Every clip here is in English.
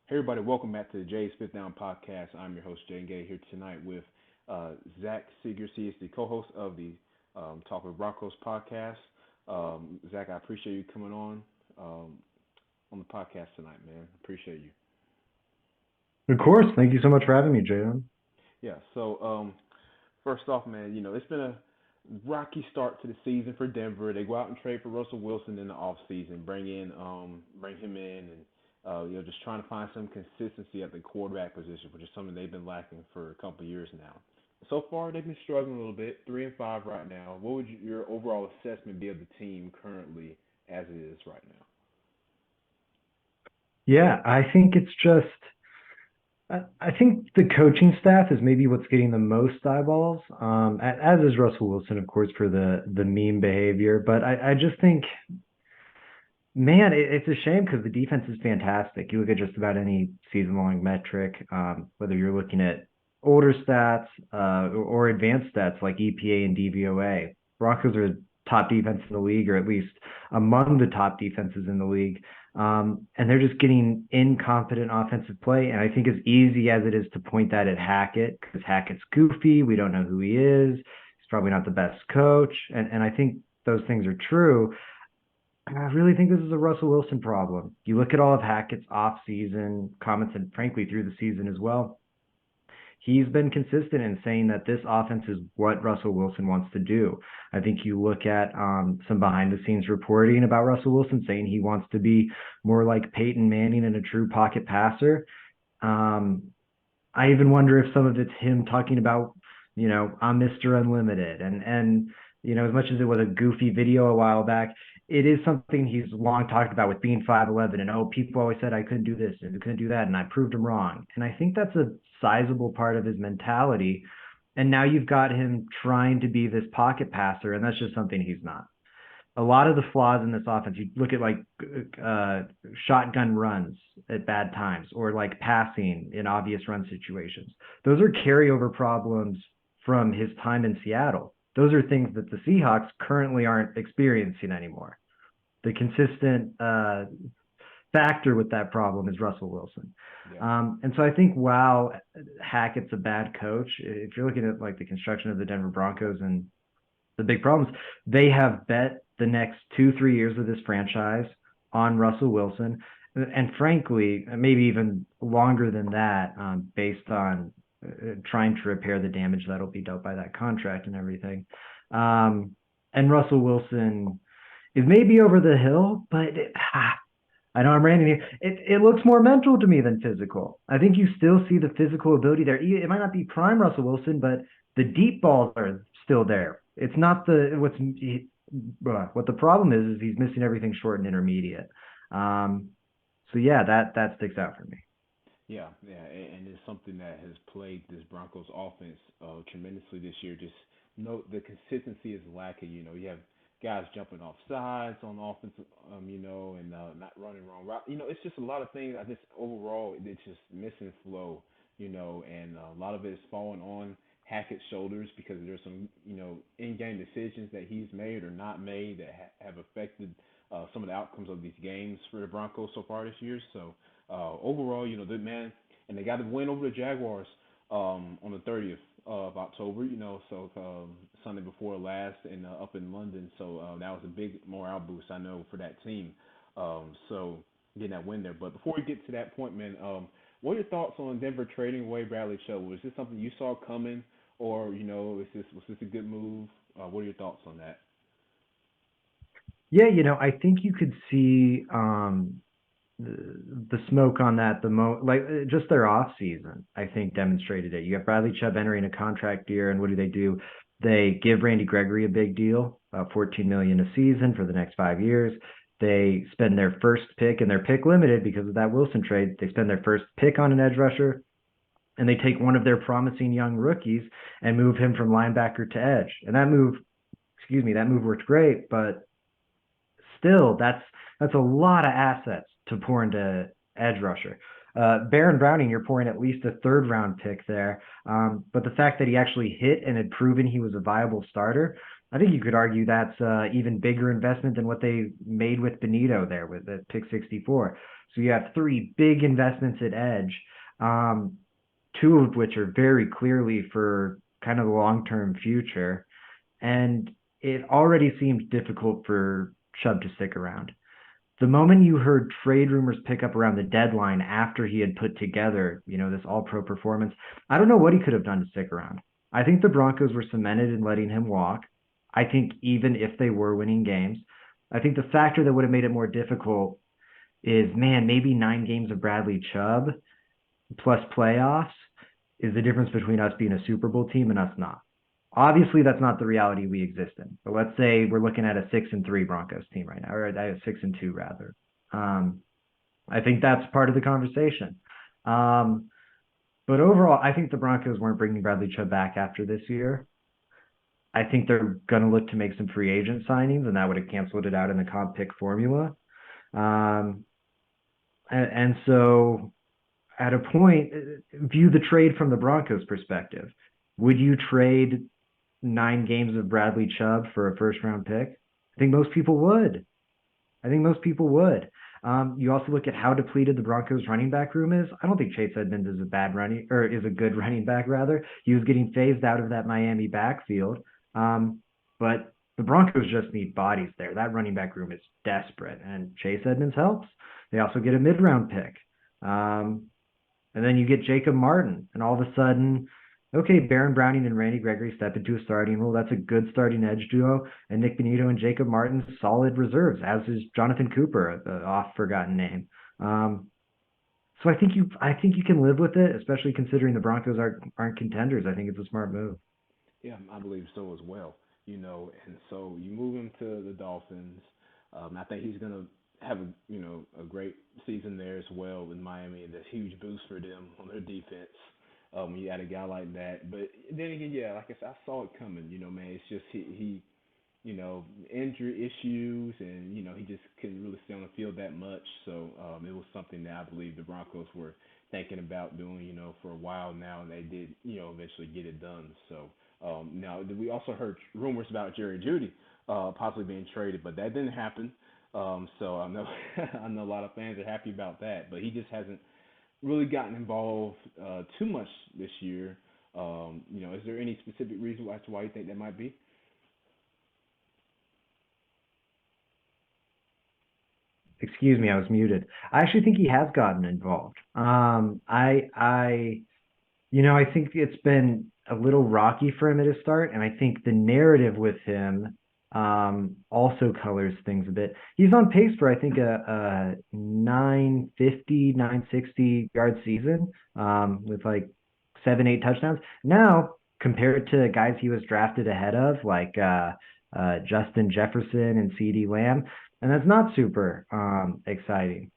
Hey everybody, welcome back to the Jay's Fifth Down Podcast. I'm your host Jay Gay here tonight with Zach Segars. He is the co-host of the Talk with Broncos podcast. Zach, I appreciate you coming on the podcast tonight, man. Appreciate you. Of course. Thank you so much for having me, Jalen. Yeah. First off, man, it's been a rocky start to the season for Denver. They go out and trade for Russell Wilson in the off season, bring him in, and just trying to find some consistency at the quarterback position, which is something they've been lacking for a couple of years now. So far, they've been struggling a little bit, 3-5 right now. What would your overall assessment be of the team currently as it is right now? Yeah, I think it's just, I think the coaching staff is maybe what's getting the most eyeballs, as is Russell Wilson, of course, for the meme behavior. But I just think, man, it's a shame because the defense is fantastic. You look at just about any season-long metric, whether you're looking at older stats or advanced stats like EPA and DVOA. Broncos are the top defense in the league, or at least among the top defenses in the league. And they're just getting incompetent offensive play. And I think as easy as it is to point that at Hackett, because Hackett's goofy, we don't know who he is. He's probably not the best coach. And I think those things are true. I really think this is a Russell Wilson problem. You look at all of Hackett's off-season comments and frankly through the season as well. He's been consistent in saying that this offense is what Russell Wilson wants to do. I think you look at some behind-the-scenes reporting about Russell Wilson saying he wants to be more like Peyton Manning and a true pocket passer. Um, I even wonder if some of it's him talking about, I'm Mr. Unlimited, and as much as it was a goofy video a while back, it is something he's long talked about with being 5'11", and people always said I couldn't do this and I couldn't do that, and I proved him wrong. And I think that's a sizable part of his mentality. And now you've got him trying to be this pocket passer, and that's just something he's not. A lot of the flaws in this offense, you look at like uh, shotgun runs at bad times or like passing in obvious run situations. Those are carryover problems from his time in Seattle. Those are things that the Seahawks currently aren't experiencing anymore. The consistent factor with that problem is Russell Wilson. Yeah. And so I think while Hackett's a bad coach, if you're looking at like the construction of the Denver Broncos and the big problems, they have bet the next 2-3 years of this franchise on Russell Wilson. And frankly, maybe even longer than that, based on trying to repair the damage that'll be dealt by that contract and everything. And Russell Wilson is maybe over the hill, but I know I'm ranting here. It looks more mental to me than physical. I think you still see the physical ability there. It might not be prime Russell Wilson, but the deep balls are still there. It's not what the problem is he's missing everything short and intermediate. So yeah, that sticks out for me. And it's something that has plagued this Broncos offense tremendously this year. Just note the consistency is lacking. You have guys jumping off sides on offense, and not running wrong route. It's just a lot of things. I just overall it's just missing flow. And a lot of it is falling on Hackett's shoulders because there's some in-game decisions that he's made or not made that have affected some of the outcomes of these games for the Broncos so far this year. So overall, the man, and they got to win over the Jaguars on the 30th of October. Sunday before last, and up in London. So that was a big morale boost, I know, for that team. So getting that win there. But before we get to that point, man, what are your thoughts on Denver trading away Bradley Chubb? Was this something you saw coming, or was this a good move? What are your thoughts on that? Yeah, I think you could see the smoke on that just their off season. I think demonstrated it. You got Bradley Chubb entering a contract year, and what do? They give Randy Gregory a big deal, 14 million a season for the next 5 years. They spend their first pick, and their pick limited because of that Wilson trade. They spend their first pick on an edge rusher, and they take one of their promising young rookies and move him from linebacker to edge. And that move worked great, but still, that's a lot of assets to pour into edge rusher. Baron Browning, you're pouring at least a third round pick there. But the fact that he actually hit and had proven he was a viable starter, I think you could argue that's even bigger investment than what they made with Benito there with the pick 64. So you have three big investments at edge, um, two of which are very clearly for kind of the long-term future. And it already seemed difficult for Chubb to stick around. The moment you heard trade rumors pick up around the deadline after he had put together, this all-pro performance, I don't know what he could have done to stick around. I think the Broncos were cemented in letting him walk. I think even if they were winning games, I think the factor that would have made it more difficult is, man, maybe 9 games of Bradley Chubb plus playoffs is the difference between us being a Super Bowl team and us not. Obviously, that's not the reality we exist in. But let's say we're looking at a 6-3 Broncos team right now, or a 6-2 rather. Um, I think that's part of the conversation. Um, but overall, I think the Broncos weren't bringing Bradley Chubb back after this year. I think they're going to look to make some free agent signings, and that would have canceled it out in the comp pick formula. Um, and so at a point, view the trade from the Broncos perspective. Would you trade 9 games of Bradley Chubb for a first round pick? I think most people would. I think most people would. You also look at how depleted the Broncos running back room is. I don't think Chase Edmonds is a bad running or is a good running back rather. He was getting phased out of that Miami backfield. But the Broncos just need bodies there. That running back room is desperate, and Chase Edmonds helps. They also get a mid round pick. Um, and then you get Jacob Martin, and all of a sudden, okay, Baron Browning and Randy Gregory step into a starting role. That's a good starting edge duo. And Nick Benito and Jacob Martin, solid reserves, as is Jonathan Cooper, the oft forgotten name. So I think you can live with it, especially considering the Broncos aren't contenders. I think it's a smart move. Yeah, I believe so as well. And so you move him to the Dolphins. I think he's gonna have a great season there as well in Miami, and that's a huge boost for them on their defense. When you add a guy like that, but then again, yeah, like I said, I saw it coming. Man, it's just he injury issues, and he just couldn't really stay on the field that much. So it was something that I believe the Broncos were thinking about doing, for a while now, and they did, eventually get it done. So now we also heard rumors about Jerry Judy possibly being traded, but that didn't happen. So I know I know a lot of fans are happy about that, but he just hasn't really gotten involved too much this year. Is there any specific reason as to why you think that might be? Excuse me, I was muted. I actually think he has gotten involved. I think it's been a little rocky for him at his start, and I think the narrative with him also colors things a bit. He's on pace for, I think, a 950, 960 yard season with like 7, 8 touchdowns. Now, compared to guys he was drafted ahead of, like Justin Jefferson and CD Lamb, and that's not super exciting.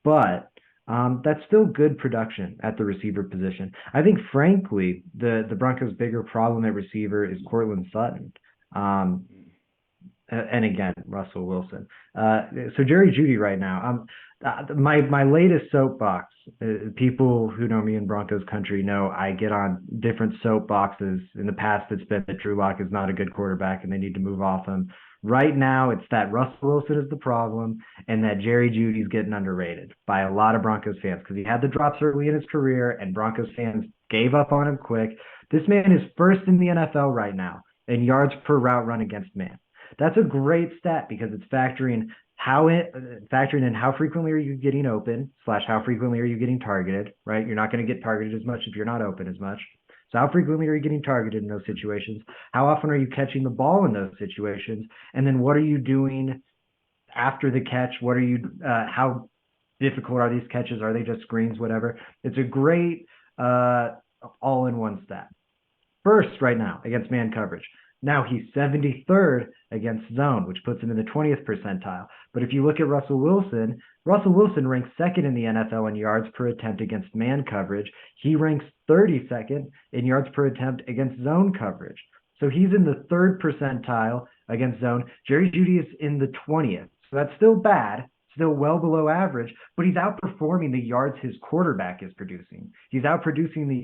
But that's still good production at the receiver position. I think, frankly, the Broncos' bigger problem at receiver is Cortland Sutton. Um, and again, Russell Wilson. So Jerry Judy right now. My latest soapbox. People who know me in Broncos country know I get on different soapboxes. In the past, it's been that Drew Lock is not a good quarterback and they need to move off him. Right now, it's that Russell Wilson is the problem and that Jerry Judy's getting underrated by a lot of Broncos fans because he had the drops early in his career and Broncos fans gave up on him quick. This man is first in the NFL right now in yards per route run against man. That's a great stat because it's factoring in how frequently are you getting open slash how frequently are you getting targeted, right? You're not going to get targeted as much if you're not open as much. So how frequently are you getting targeted in those situations? How often are you catching the ball in those situations? And then what are you doing after the catch? How difficult are these catches? Are they just screens, whatever? It's a great all-in-one stat. First right now against man coverage. Now he's 73rd against zone, which puts him in the 20th percentile. But if you look at Russell Wilson ranks second in the NFL in yards per attempt against man coverage. He ranks 32nd in yards per attempt against zone coverage. So he's in the third percentile against zone. Jerry Judy is in the 20th. So that's still bad, still well below average, but he's outperforming the yards his quarterback is producing. He's outperforming the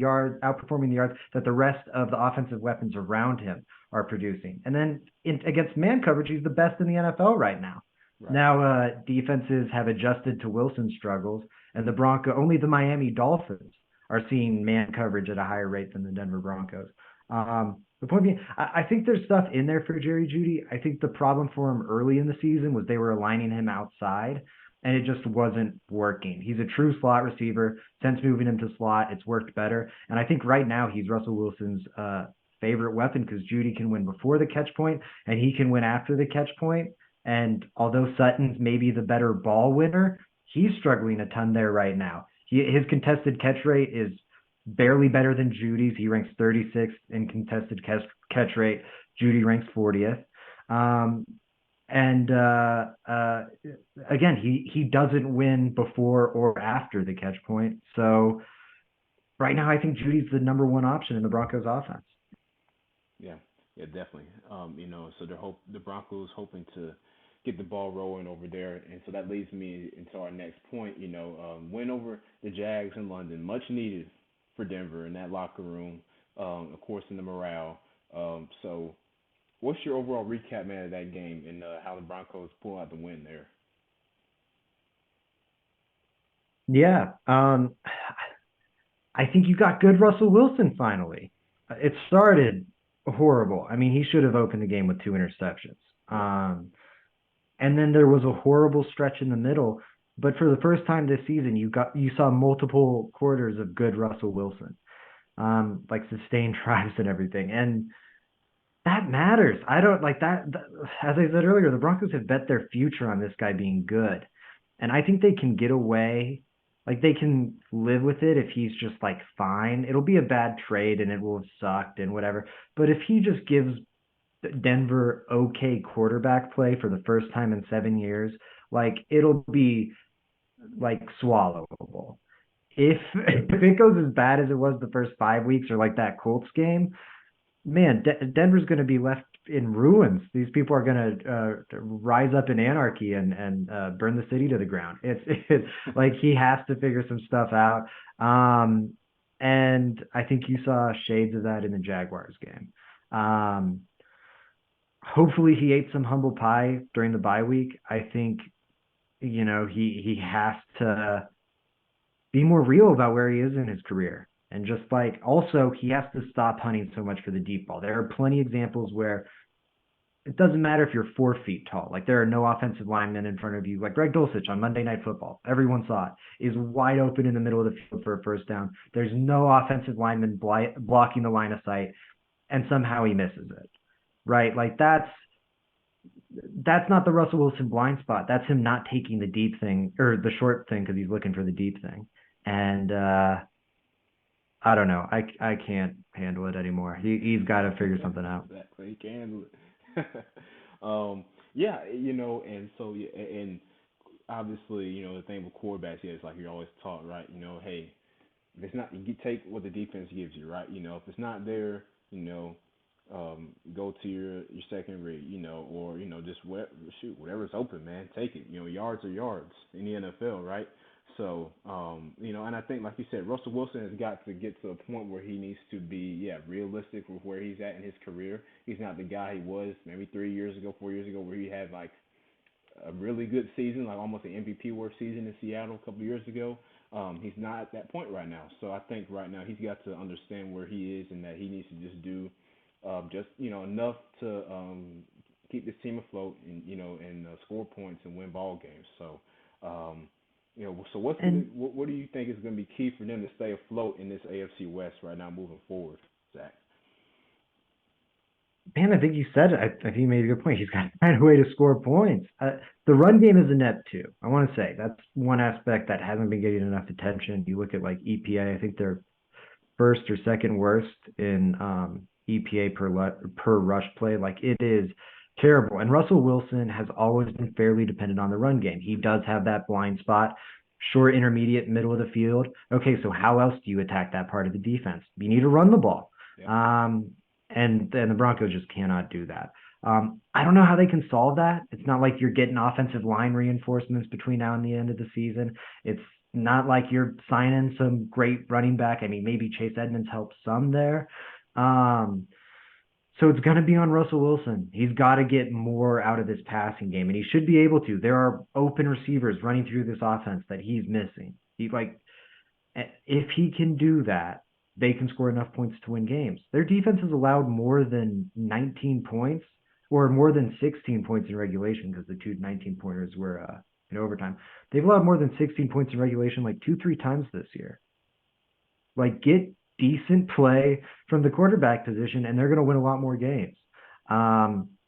yards that the rest of the offensive weapons around him are producing. And then against man coverage, he's the best in the NFL right now. Right. Now, defenses have adjusted to Wilson's struggles, and only the Miami Dolphins are seeing man coverage at a higher rate than the Denver Broncos. The point being, I think there's stuff in there for Jerry Jeudy. I think the problem for him early in the season was they were aligning him outside, and it just wasn't working. He's a true slot receiver. Since moving him to slot, it's worked better. And I think right now he's Russell Wilson's favorite weapon because Jeudy can win before the catch point, and he can win after the catch point. And although Sutton's maybe the better ball winner, he's struggling a ton there right now. His contested catch rate is barely better than Jeudy's. He ranks 36th in contested catch rate. Jeudy ranks 40th. And again, he doesn't win before or after the catch point. So right now, I think Jeudy's the number one option in the Broncos offense. Yeah, yeah, definitely. So the Broncos hoping to get the ball rolling over there, and so that leads me into our next point. Win over the Jags in London, much needed for Denver in that locker room, of course, in the morale. So, what's your overall recap, man, of that game and how the Broncos pull out the win there? Yeah. I think you got good Russell Wilson finally. It started horrible. I mean, he should have opened the game with two interceptions. Yep. And then there was a horrible stretch in the middle. But for the first time this season, you saw multiple quarters of good Russell Wilson, like sustained drives and everything. And that matters. I don't like that. As I said earlier, the Broncos have bet their future on this guy being good. And I think they can get away. Like they can live with it if he's just like fine. It'll be a bad trade and it will have sucked and whatever. But if he just gives Denver okay quarterback play for the first time in 7 years, like it'll be like swallowable. If it goes as bad as it was the first 5 weeks or like that Colts game, man, Denver's going to be left in ruins. These people are going to rise up in anarchy and burn the city to the ground. It's like he has to figure some stuff out. And I think you saw shades of that in the Jaguars game. Um, Hopefully he ate some humble pie during the bye week. I think he has to be more real about where he is in his career. And just like also he has to stop hunting so much for the deep ball. There are plenty of examples where it doesn't matter if you're 4 feet tall. Like there are no offensive linemen in front of you. Like Greg Dulcich on Monday Night Football, everyone saw it, is wide open in the middle of the field for a first down. There's no offensive lineman blocking the line of sight, and somehow he misses it. Right? Like that's not the Russell Wilson blind spot. That's him not taking the deep thing or the short thing because he's looking for the deep thing. And I don't know. I can't handle it anymore. He's got to figure something out. Exactly, he can handle it. Yeah, and so yeah, and obviously, the thing with quarterbacks is like you're always taught, right? Hey, if it's not, you take what the defense gives you, right? If it's not there, go to your second read, or just shoot whatever's open, man, take it. Yards are yards in the NFL, right? So, and I think, like you said, Russell Wilson has got to get to a point where he needs to be, yeah, realistic with where he's at in his career. He's not the guy he was maybe 3 years ago, 4 years ago, where he had like a really good season, like almost an MVP worth season in Seattle a couple of years ago. He's not at that point right now. So I think right now he's got to understand where he is and that he needs to just do just enough to keep this team afloat and score points and win ball games. So so And what do you think is going to be key for them to stay afloat in this AFC West right now moving forward, Zach? man, I think you said it. I think you made a good point. He's got to find a way to score points. The run game is inept too. I want to say that's one aspect that hasn't been getting enough attention. You look at like EPA. I think they're first or second worst in EPA per rush play. Like it is terrible. And Russell Wilson has always been fairly dependent on the run game. He does have that blind spot, short, intermediate, middle of the field. Okay, so how else do you attack that part of the defense? You need to run the ball. Yeah. And the Broncos just cannot do that. I don't know how they can solve that. It's not like you're getting offensive line reinforcements between now and the end of the season. It's not like you're signing some great running back. I mean, maybe Chase Edmonds helps some there. So it's going to be on Russell Wilson. He's got to get more out of this passing game, and he should be able to. There are open receivers running through this offense that he's missing. He like if he can do that, they can score enough points to win games. Their defense has allowed more than 19 points or more than 16 points in regulation because the two 19 pointers were in overtime. They've allowed more than 16 points in regulation like 2, 3 times this year. Like get decent play from the quarterback position, and they're going to win a lot more games.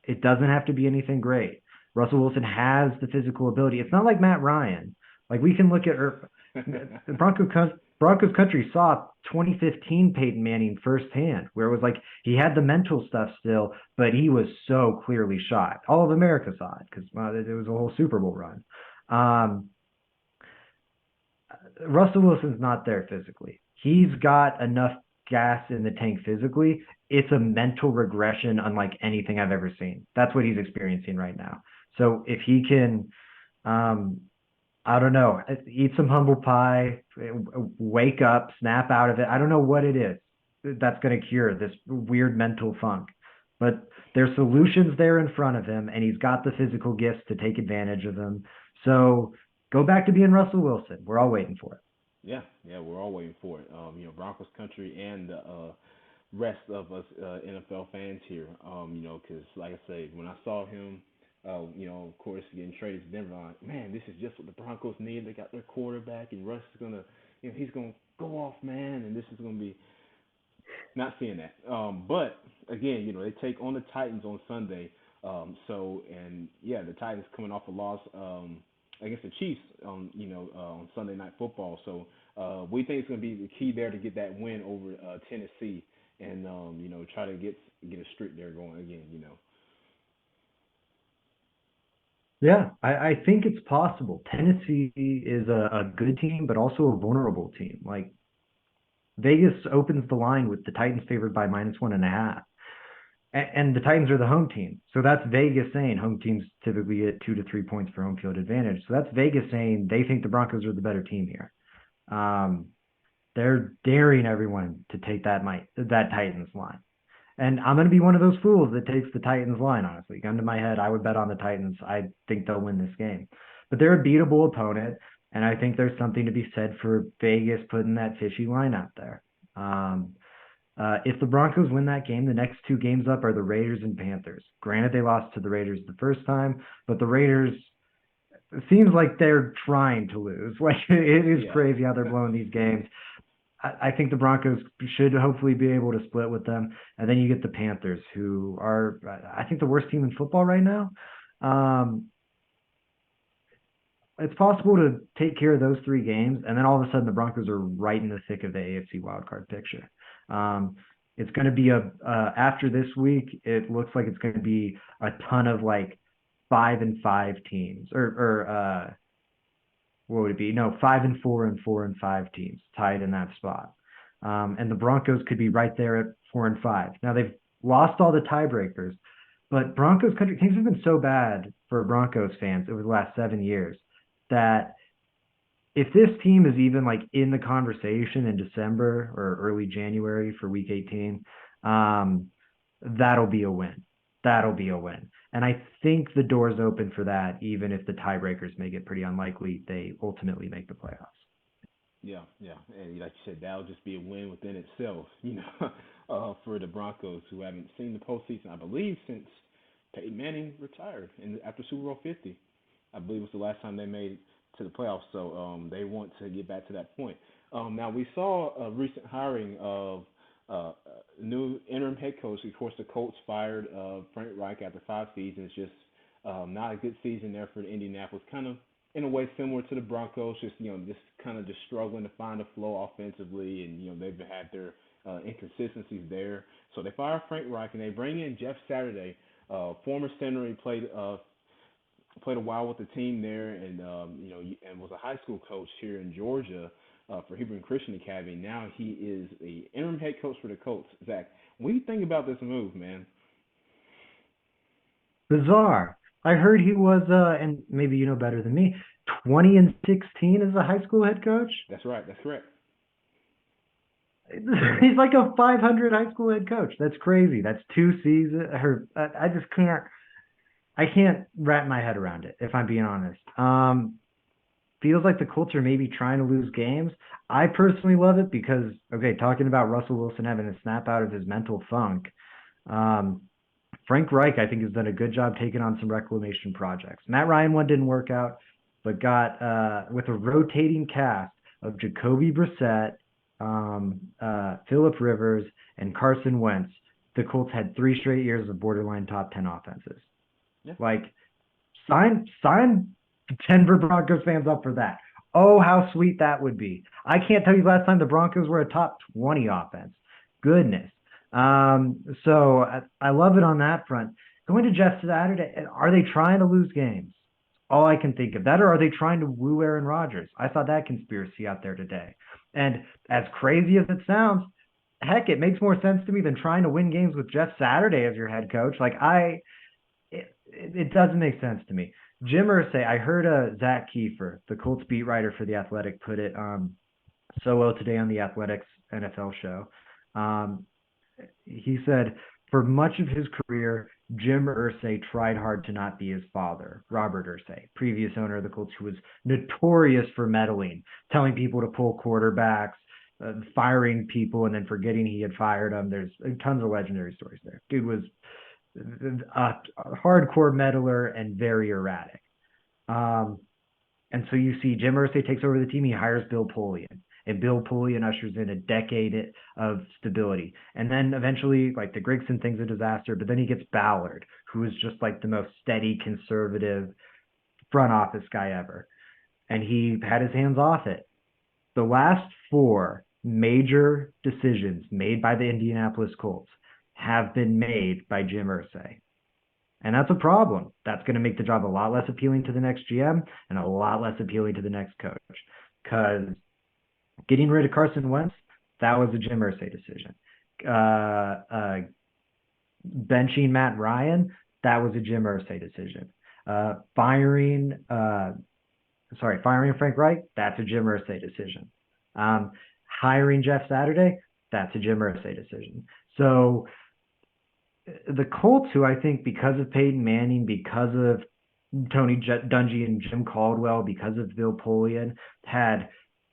It doesn't have to be anything great. Russell Wilson has the physical ability. It's not like Matt Ryan. Like we can look at the Broncos country saw 2015 Peyton Manning firsthand, where it was like he had the mental stuff still, but he was so clearly shot. All of America saw it because it was a whole Super Bowl run. Um, Russell Wilson's not there physically. He's got enough gas in the tank physically. It's a mental regression unlike anything I've ever seen. That's what he's experiencing right now. So if he can, um, I don't know, eat some humble pie, wake up, snap out of it. I don't know what it is that's going to cure this weird mental funk, but there's solutions there in front of him, and he's got the physical gifts to take advantage of them. So go back to being Russell Wilson. We're all waiting for it. Yeah, yeah, we're all waiting for it. Broncos country and the rest of us NFL fans here. Because like I say, when I saw him, of course, getting traded to Denver, I'm like, man, this is just what the Broncos need. They got their quarterback, and Russ is gonna, he's gonna go off, man, and this is gonna be not seeing that. But again, they take on the Titans on Sunday. And yeah, the Titans coming off a loss against the Chiefs on Sunday Night Football. So we think it's going to be the key there to get that win over Tennessee, and try to get a streak there going again. Yeah, I think it's possible. Tennessee is a good team, but also a vulnerable team. Like Vegas opens the line with the Titans favored by -1.5. And the Titans are the home team. So that's Vegas saying home teams typically get 2 to 3 points for home field advantage. So that's Vegas saying they think the Broncos are the better team here. Um, they're daring everyone to take that Titans line. And I'm going to be one of those fools that takes the Titans line, honestly. Gun to my head, I would bet on the Titans. I think they'll win this game. But they're a beatable opponent, and I think there's something to be said for Vegas putting that fishy line out there. Um, if the Broncos win that game, the next two games up are the Raiders and Panthers. Granted, they lost to the Raiders the first time, but the Raiders it seems like they're trying to lose. Like it is Yeah. crazy how they're blowing these games. I think the Broncos should hopefully be able to split with them, and then you get the Panthers, who are I think the worst team in football right now. Um, it's possible to take care of those three games, and then all of a sudden the Broncos are right in the thick of the AFC wildcard picture. Um, it's going to be after this week. It looks like it's going to be a ton of like 5-5 teams, or what would it be? No, 5-4 and 4-5 teams tied in that spot. And the Broncos could be right there at 4-5. Now they've lost all the tiebreakers, but Broncos country things have been so bad for Broncos fans over the last 7 years that if this team is even like in the conversation in December or early January for Week 18, um, that'll be a win. That'll be a win. And I think the door's open for that, even if the tiebreakers make it pretty unlikely they ultimately make the playoffs. Yeah, yeah, and like you said, that'll just be a win within itself, for the Broncos who haven't seen the postseason, I believe, since Peyton Manning retired after Super Bowl 50. I believe it was the last time they made it to the playoffs, so they want to get back to that point. Now we saw a recent hiring of new interim head coach. Of course, the Colts fired Frank Reich after 5 seasons. Just not a good season there for the Indianapolis. Kind of in a way similar to the Broncos. Just kind of just struggling to find a flow offensively, and they've had their inconsistencies there. So they fire Frank Reich and they bring in Jeff Saturday, former center. He played a while with the team there, and and was a high school coach here in Georgia for Hebron Christian Academy. Now he is the interim head coach for the Colts. Zach, what do you think about this move, man? Bizarre. I heard he was, and maybe you know better than me, 20-16 as a high school head coach. That's right. That's correct. He's like a 500 high school head coach. That's crazy. That's 2 seasons. I just can't. I can't wrap my head around it. If I'm being honest, feels like the Colts are maybe trying to lose games. I personally love it because, okay, talking about Russell Wilson having to snap out of his mental funk. Um, Frank Reich, I think, has done a good job taking on some reclamation projects. Matt Ryan one didn't work out, but got with a rotating cast of Jacoby Brissett, Philip Rivers, and Carson Wentz. The Colts had 3 straight years of borderline top 10 offenses. Yeah. Like, sign Denver Broncos fans up for that. Oh, how sweet that would be. I can't tell you last time the Broncos were a top 20 offense. Goodness. So I love it on that front. Going to Jeff Saturday, are they trying to lose games? All I can think of that, or are they trying to woo Aaron Rodgers? I saw that conspiracy out there today. And as crazy as it sounds, heck, it makes more sense to me than trying to win games with Jeff Saturday as your head coach. It doesn't make sense to me. Jim Irsay, I heard Zach Kiefer, the Colts beat writer for The Athletic, put it so well today on the Athletics NFL show. Um, he said, for much of his career, Jim Irsay tried hard to not be his father, Robert Irsay, previous owner of the Colts, who was notorious for meddling, telling people to pull quarterbacks, firing people, and then forgetting he had fired them. There's tons of legendary stories there. Dude was a hardcore meddler and very erratic. Um, and so you see Jim Irsay takes over the team. He hires Bill Polian, and Bill Polian ushers in a decade of stability. And then eventually, like the Grigson thing's a disaster, but then he gets Ballard, who is just like the most steady, conservative front office guy ever. And he had his hands off it. The last 4 major decisions made by the Indianapolis Colts have been made by Jim Irsay. And that's a problem. That's going to make the job a lot less appealing to the next GM and a lot less appealing to the next coach. Because getting rid of Carson Wentz, that was a Jim Irsay decision. Benching Matt Ryan, that was a Jim Irsay decision. Firing Frank Reich, that's a Jim Irsay decision. Hiring Jeff Saturday, that's a Jim Irsay decision. So the Colts, who I think because of Peyton Manning, because of Tony Dungy and Jim Caldwell, because of Bill Polian, had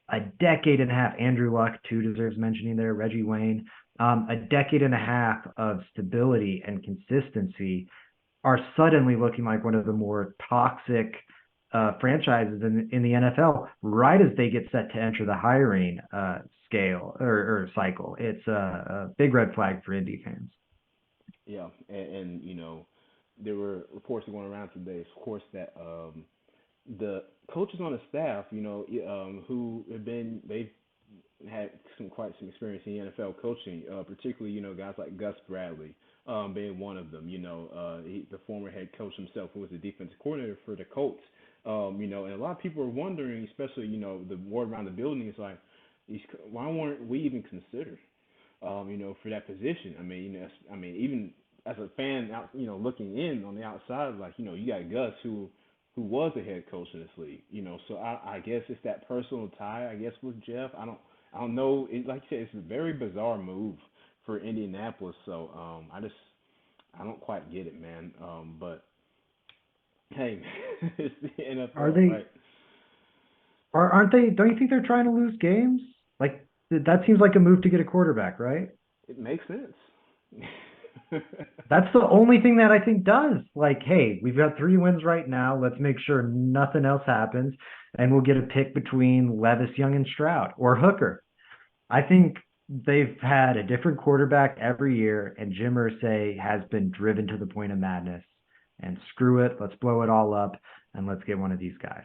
a decade and a half. Andrew Luck, too, deserves mentioning there. Reggie Wayne, a decade and a half of stability and consistency, are suddenly looking like one of the more toxic franchises in the NFL right as they get set to enter the hiring scale or cycle. It's a big red flag for Indy fans. Yeah, and there were reports going around today, of course, that the coaches on the staff, who have been they've had quite some experience in the NFL coaching, particularly guys like Gus Bradley, being one of them. The former head coach himself, who was the defensive coordinator for the Colts. And a lot of people are wondering, especially the word around the building is like, why weren't we even considered? For that position. Even as a fan out, looking in on the outside, like, you got Gus who was the head coach in this league, so I guess it's that personal tie, I guess, with Jeff. I don't know. Like you said, it's a very bizarre move for Indianapolis. So I don't quite get it, man. But hey, it's the Are NFL, they right? aren't they? Don't you think they're trying to lose games? Like that seems like a move to get a quarterback, right? It makes sense. That's the only thing that I think does. Like, hey, we've got 3 wins right now. Let's make sure nothing else happens, and we'll get a pick between Levis, Young, and Stroud or Hooker. I think they've had a different quarterback every year, and Jim Irsay has been driven to the point of madness. And screw it, let's blow it all up, and let's get one of these guys.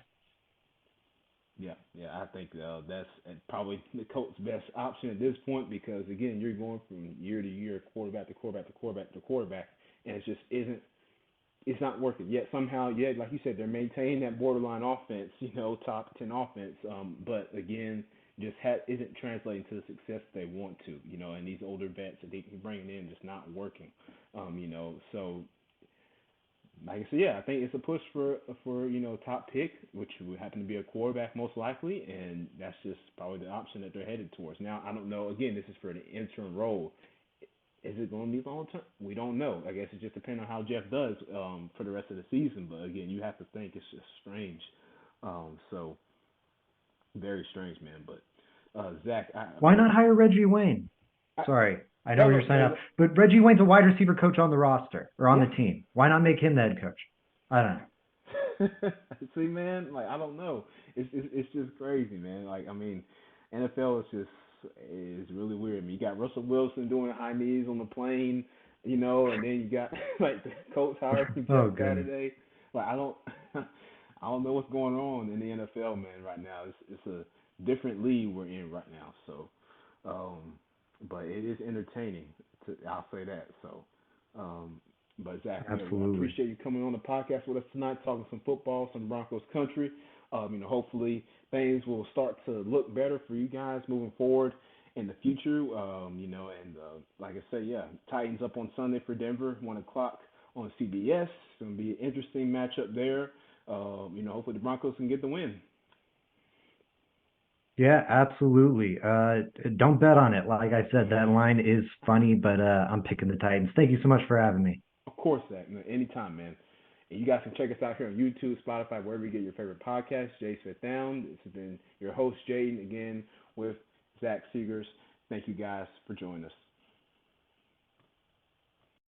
Yeah, I think that's probably the Colts' best option at this point because again, you're going from year to year, quarterback to quarterback to quarterback to quarterback, and it just isn't. It's not working yet. Somehow, yeah, like you said, they're maintaining that borderline offense, top 10 offense. But again, isn't translating to the success they want to, and these older vets that they can bring in just not working. So like I said, yeah, I think it's a push for top pick, which would happen to be a quarterback most likely, and that's just probably the option that they're headed towards. Now, I don't know. Again, this is for the interim role. Is it going to be long term? We don't know. I guess it just depends on how Jeff does for the rest of the season. But again, you have to think it's just strange. So very strange, man. But Zach, Why not hire Reggie Wayne? I Sorry, I know no, where no, you're signing no, up, but Reggie Wayne's a wide receiver coach on the roster or on yeah. the team. Why not make him the head coach? I don't know. See, man, like I don't know. It's just crazy, man. Like I mean, NFL is really weird. I mean, you got Russell Wilson doing high knees on the plane, and then you got like the Colts hiring Jeff Oh, goodness. Saturday. Like I don't, I don't know what's going on in the NFL, man. Right now, it's a different league we're in right now. So, um, but it is entertaining. I'll say that. So, um, but Zach, I Absolutely. appreciate you coming on the podcast with us tonight, talking some football, some Broncos country. Hopefully things will start to look better for you guys moving forward in the future. And like I said, yeah, Titans up on Sunday for Denver, 1 o'clock on CBS. It's gonna be an interesting matchup there. Hopefully the Broncos can get the win. Yeah, absolutely. Don't bet on it. Like I said, that line is funny, but I'm picking the Titans. Thank you so much for having me. Of course, Zach, man, anytime, man. And you guys can check us out here on YouTube, Spotify, wherever you get your favorite podcast. Jay Sit Down. This has been your host, Jaden, again with Zach Segars. Thank you guys for joining us.